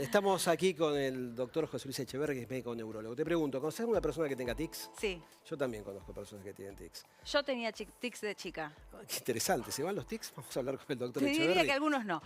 Estamos aquí con el doctor José Luis Echeverri, que es médico neurólogo. Te pregunto, ¿conoces a una persona que tenga tics? Sí, Yo también conozco personas que tienen tics. yo tenía tics de chica. Ah, qué interesante, ¿se van los tics? Vamos a hablar con el doctor Te diría Echeverri. que algunos no,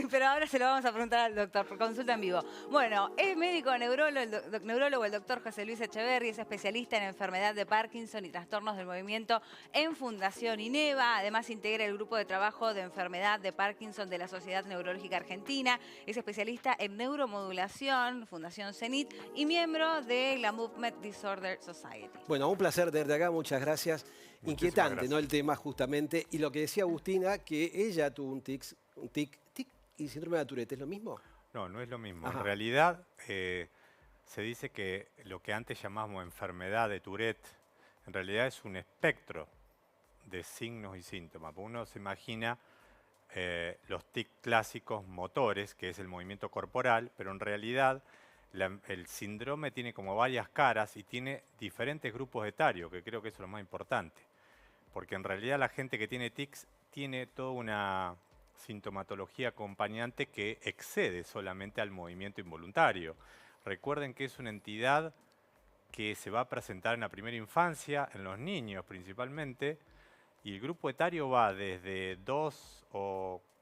pero ahora se lo vamos a preguntar al doctor por consulta en vivo. Bueno, es médico neurólogo el doctor José Luis Echeverri, es especialista en enfermedad de Parkinson y trastornos del movimiento en Fundación INEVA. Además integra el grupo de trabajo de enfermedad de Parkinson de la Sociedad Neurológica Argentina. Es especialista en neuromodulación, Fundación CENIT, y miembro de la Movement Disorder Society. Bueno, un placer tenerte acá, muchas gracias. Muchísimas Inquietante, gracias. ¿no? El tema justamente. Y lo que decía Agustina, que ella tuvo un tic y síndrome de Tourette, ¿es lo mismo? No, no es lo mismo. Ajá. En realidad, se dice que lo que antes llamamos enfermedad de Tourette, en realidad es un espectro de signos y síntomas. Uno se imagina los tics clásicos motores, que es el movimiento corporal, pero en realidad el síndrome tiene como varias caras y tiene diferentes grupos etarios, que creo que eso es lo más importante. Porque en realidad la gente que tiene tics tiene toda una sintomatología acompañante que excede solamente al movimiento involuntario. Recuerden que es una entidad que se va a presentar en la primera infancia, en los niños principalmente, y el grupo etario va desde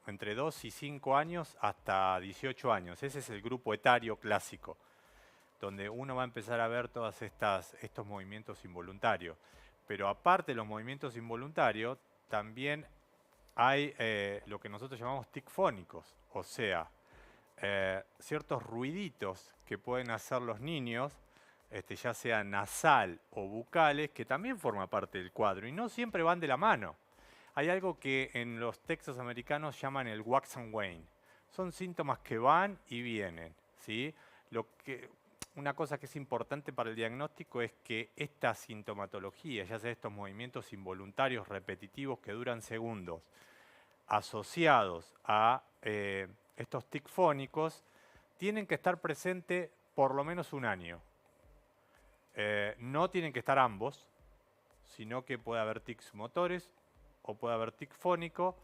entre 2 y 5 años hasta 18 años. Ese es el grupo etario clásico, donde uno va a empezar a ver todos estos movimientos involuntarios. Pero aparte de los movimientos involuntarios, también hay lo que nosotros llamamos tics fónicos, o sea, ciertos ruiditos que pueden hacer los niños, ya sea nasal o bucales, que también forma parte del cuadro y no siempre van de la mano. Hay algo que en los textos americanos llaman el wax and wane. Son síntomas que van y vienen, ¿sí? Una cosa que es importante para el diagnóstico es que esta sintomatología, ya sea estos movimientos involuntarios repetitivos que duran segundos, asociados a estos tics fónicos, tienen que estar presentes por lo menos un año. No tienen que estar ambos, sino que puede haber tics motores o puede haber tic fónico,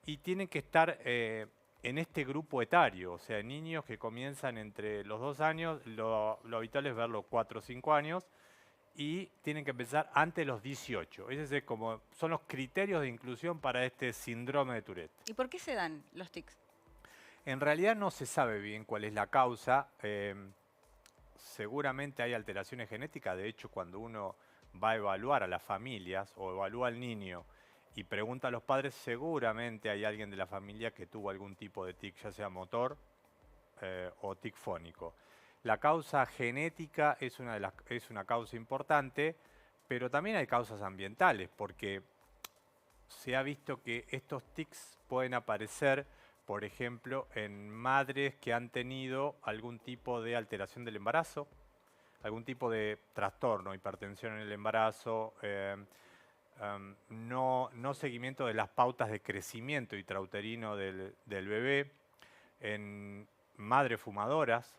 y tienen que estar en este grupo etario, o sea, niños que comienzan entre los 2 años, lo habitual es verlo 4 o 5 años, y tienen que empezar antes de los 18. Esos son los criterios de inclusión para este síndrome de Tourette. ¿Y por qué se dan los tics? En realidad no se sabe bien cuál es la causa. Seguramente hay alteraciones genéticas. De hecho, cuando uno va a evaluar a las familias o evalúa al niño y pregunta a los padres, seguramente hay alguien de la familia que tuvo algún tipo de tic, ya sea motor o tic fónico. La causa genética es una causa importante, pero también hay causas ambientales, porque se ha visto que estos tics pueden aparecer, por ejemplo, en madres que han tenido algún tipo de alteración del embarazo, algún tipo de trastorno, hipertensión en el embarazo, no seguimiento de las pautas de crecimiento intrauterino del bebé, en madres fumadoras,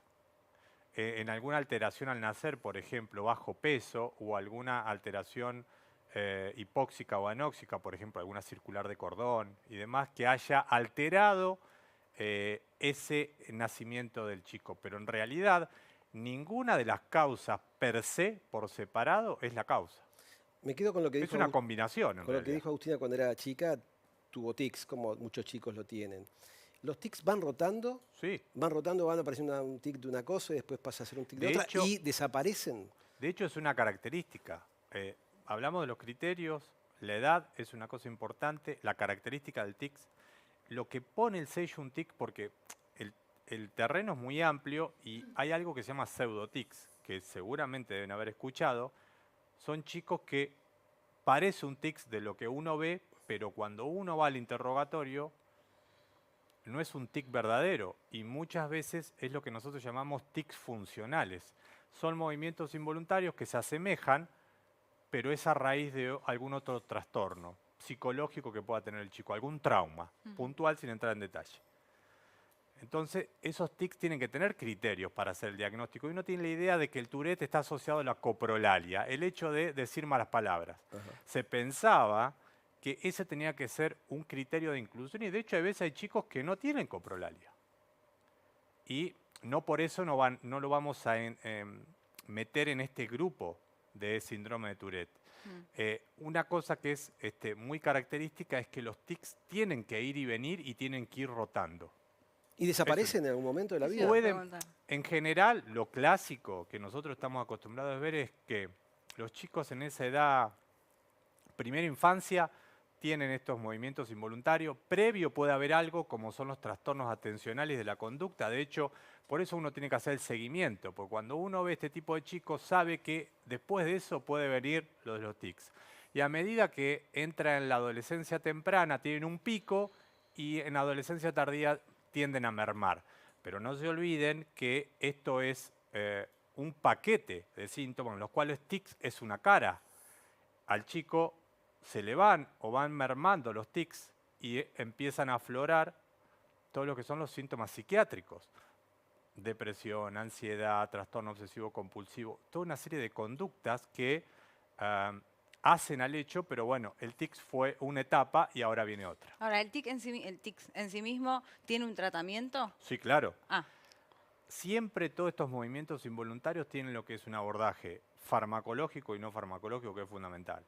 en alguna alteración al nacer, por ejemplo, bajo peso, o alguna alteración hipóxica o anóxica, por ejemplo, alguna circular de cordón y demás, que haya alterado ese nacimiento del chico. Pero en realidad, ninguna de las causas per se, por separado, es la causa. Me quedo con lo que Es dijo una combinación, en con lo que realidad. dijo Agustina cuando era chica, tuvo tics, como muchos chicos lo tienen. ¿Los tics van rotando? Sí. Van apareciendo un tic de una cosa y después pasa a ser un tic de De otra hecho, y desaparecen. De hecho, es una característica. Hablamos de los criterios, la edad es una cosa importante, la característica del tic, lo que pone el sello un tic, porque el terreno es muy amplio y hay algo que se llama pseudotics, que seguramente deben haber escuchado. Son chicos que parece un tic de lo que uno ve, pero cuando uno va al interrogatorio, no es un tic verdadero, y muchas veces es lo que nosotros llamamos tics funcionales. Son movimientos involuntarios que se asemejan, pero es a raíz de algún otro trastorno psicológico que pueda tener el chico, algún trauma puntual sin entrar en detalle. Entonces, esos tics tienen que tener criterios para hacer el diagnóstico. Y uno tiene la idea de que el Tourette está asociado a la coprolalia, el hecho de decir malas palabras. Ajá. Se pensaba que ese tenía que ser un criterio de inclusión, y de hecho a veces hay chicos que no tienen coprolalia. Y no por eso no lo vamos a meter en este grupo de síndrome de Tourette. Una cosa que es muy característica es que los tics tienen que ir y venir y tienen que ir rotando. ¿Y desaparecen en algún momento de la vida? En general, lo clásico que nosotros estamos acostumbrados a ver es que los chicos en esa edad, primera infancia, tienen estos movimientos involuntarios. Previo puede haber algo como son los trastornos atencionales de la conducta. De hecho, por eso uno tiene que hacer el seguimiento, porque cuando uno ve este tipo de chicos sabe que después de eso puede venir lo de los tics. Y a medida que entra en la adolescencia temprana tienen un pico y en adolescencia tardía tienden a mermar. Pero no se olviden que esto es un paquete de síntomas en los cuales tics es una cara. Al chico se le van o van mermando los tics y empiezan a aflorar todo lo que son los síntomas psiquiátricos. Depresión, ansiedad, trastorno obsesivo compulsivo, toda una serie de conductas que hacen al hecho, pero bueno, el tics fue una etapa y ahora viene otra. Ahora, ¿el tics en sí mismo tiene un tratamiento? Sí, claro. Ah. Siempre todos estos movimientos involuntarios tienen lo que es un abordaje farmacológico y no farmacológico, que es fundamental.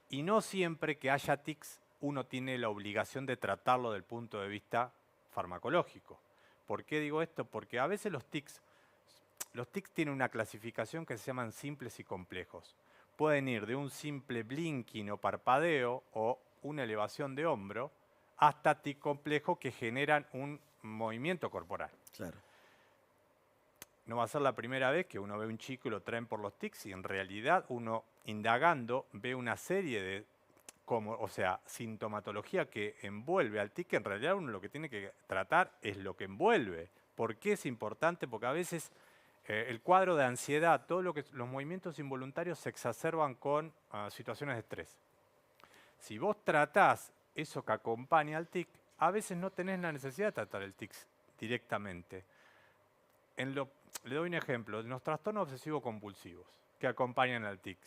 Y no siempre que haya tics uno tiene la obligación de tratarlo desde el punto de vista farmacológico. ¿Por qué digo esto? Porque a veces los tics tienen una clasificación que se llaman simples y complejos. Pueden ir de un simple blinking o parpadeo o una elevación de hombro hasta tics complejos que generan un movimiento corporal. Claro. No va a ser la primera vez que uno ve a un chico y lo traen por los tics y en realidad uno indagando ve una serie de sintomatología que envuelve al tic, que en realidad uno lo que tiene que tratar es lo que envuelve. ¿Por qué es importante? Porque a veces el cuadro de ansiedad, los movimientos involuntarios se exacerban con situaciones de estrés. Si vos tratás eso que acompaña al tic, a veces no tenés la necesidad de tratar el tic directamente. Le doy un ejemplo, en los trastornos obsesivos compulsivos que acompañan al tic.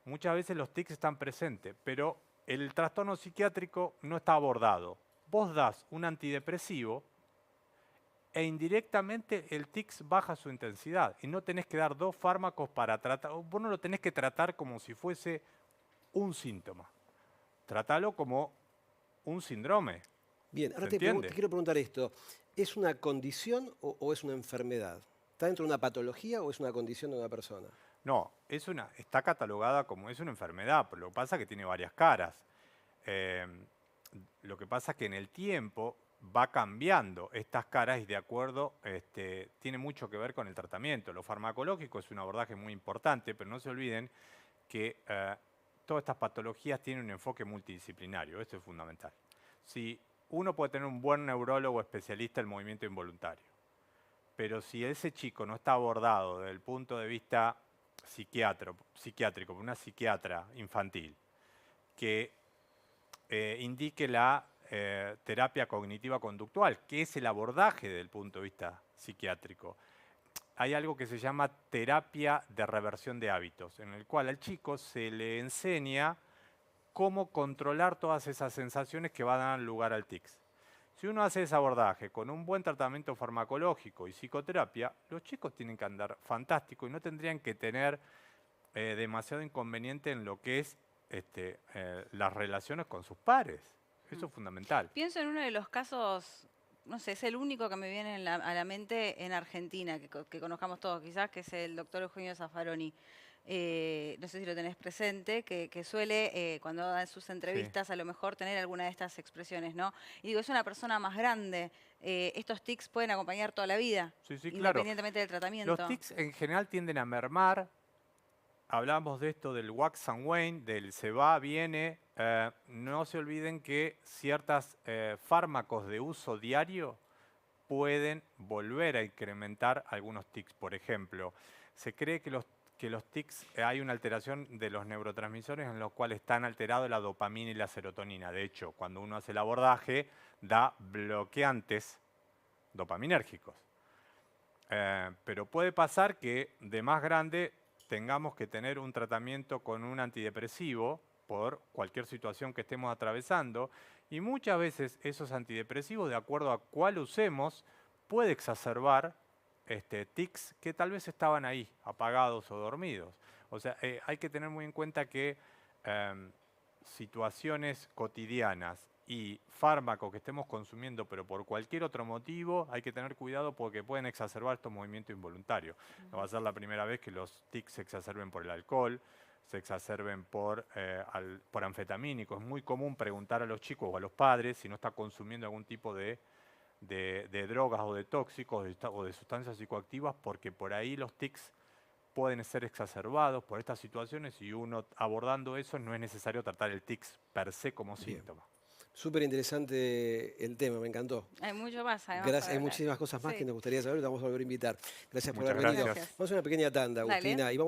Muchas veces los tics están presentes, pero el trastorno psiquiátrico no está abordado. Vos das un antidepresivo e indirectamente el tics baja su intensidad y no tenés que dar dos fármacos para tratar. Vos no lo tenés que tratar como si fuese un síntoma. Tratalo como un síndrome. Bien, ahora te quiero preguntar esto. ¿Es una condición o es una enfermedad? ¿Está dentro de una patología o es una condición de una persona? No, está catalogada como es una enfermedad, pero lo que pasa es que tiene varias caras. Lo que pasa es que en el tiempo va cambiando estas caras y de acuerdo, tiene mucho que ver con el tratamiento. Lo farmacológico es un abordaje muy importante, pero no se olviden que todas estas patologías tienen un enfoque multidisciplinario, esto es fundamental. Si uno puede tener un buen neurólogo especialista en movimiento involuntario, pero si ese chico no está abordado desde el punto de vista psiquiátrico por una psiquiatra infantil que indique la terapia cognitiva conductual, que es el abordaje desde el punto de vista psiquiátrico. Hay algo que se llama terapia de reversión de hábitos, en el cual al chico se le enseña cómo controlar todas esas sensaciones que van a dar lugar al tics. Si uno hace ese abordaje con un buen tratamiento farmacológico y psicoterapia, los chicos tienen que andar fantástico y no tendrían que tener demasiado inconveniente en lo que es las relaciones con sus pares. Eso es fundamental. Pienso en uno de los casos, no sé, es el único que me viene a la mente en Argentina, que conozcamos todos quizás, que es el doctor Eugenio Zaffaroni. No sé si lo tenés presente, que suele, cuando da sus entrevistas, sí, a lo mejor tener alguna de estas expresiones, ¿no? Y digo, es una persona más grande. Estos tics pueden acompañar toda la vida, sí, independientemente del tratamiento. Los tics en general tienden a mermar. Hablamos de esto del wax and wane, del se va, viene. No se olviden que ciertos fármacos de uso diario pueden volver a incrementar algunos tics. Por ejemplo, se cree que los tics, hay una alteración de los neurotransmisores en los cuales están alterados la dopamina y la serotonina. De hecho, cuando uno hace el abordaje, da bloqueantes dopaminérgicos. Pero puede pasar que de más grande tengamos que tener un tratamiento con un antidepresivo por cualquier situación que estemos atravesando y muchas veces esos antidepresivos, de acuerdo a cuál usemos, puede exacerbar tics que tal vez estaban ahí, apagados o dormidos. O sea, hay que tener muy en cuenta que situaciones cotidianas y fármacos que estemos consumiendo, pero por cualquier otro motivo, hay que tener cuidado porque pueden exacerbar estos movimientos involuntarios. No va a ser la primera vez que los tics se exacerben por el alcohol, se exacerben por anfetamínicos. Es muy común preguntar a los chicos o a los padres si no está consumiendo algún tipo de drogas o de tóxicos o de sustancias psicoactivas, porque por ahí los tics pueden ser exacerbados por estas situaciones y uno abordando eso no es necesario tratar el tics per se como síntoma. Súper interesante el tema, me encantó. Hay mucho más, además. Gracias, hay muchísimas cosas más que nos gustaría saber, te vamos a volver a invitar. Gracias por Muchas haber venido. gracias. Vamos a una pequeña tanda, Dale. Agustina, y vamos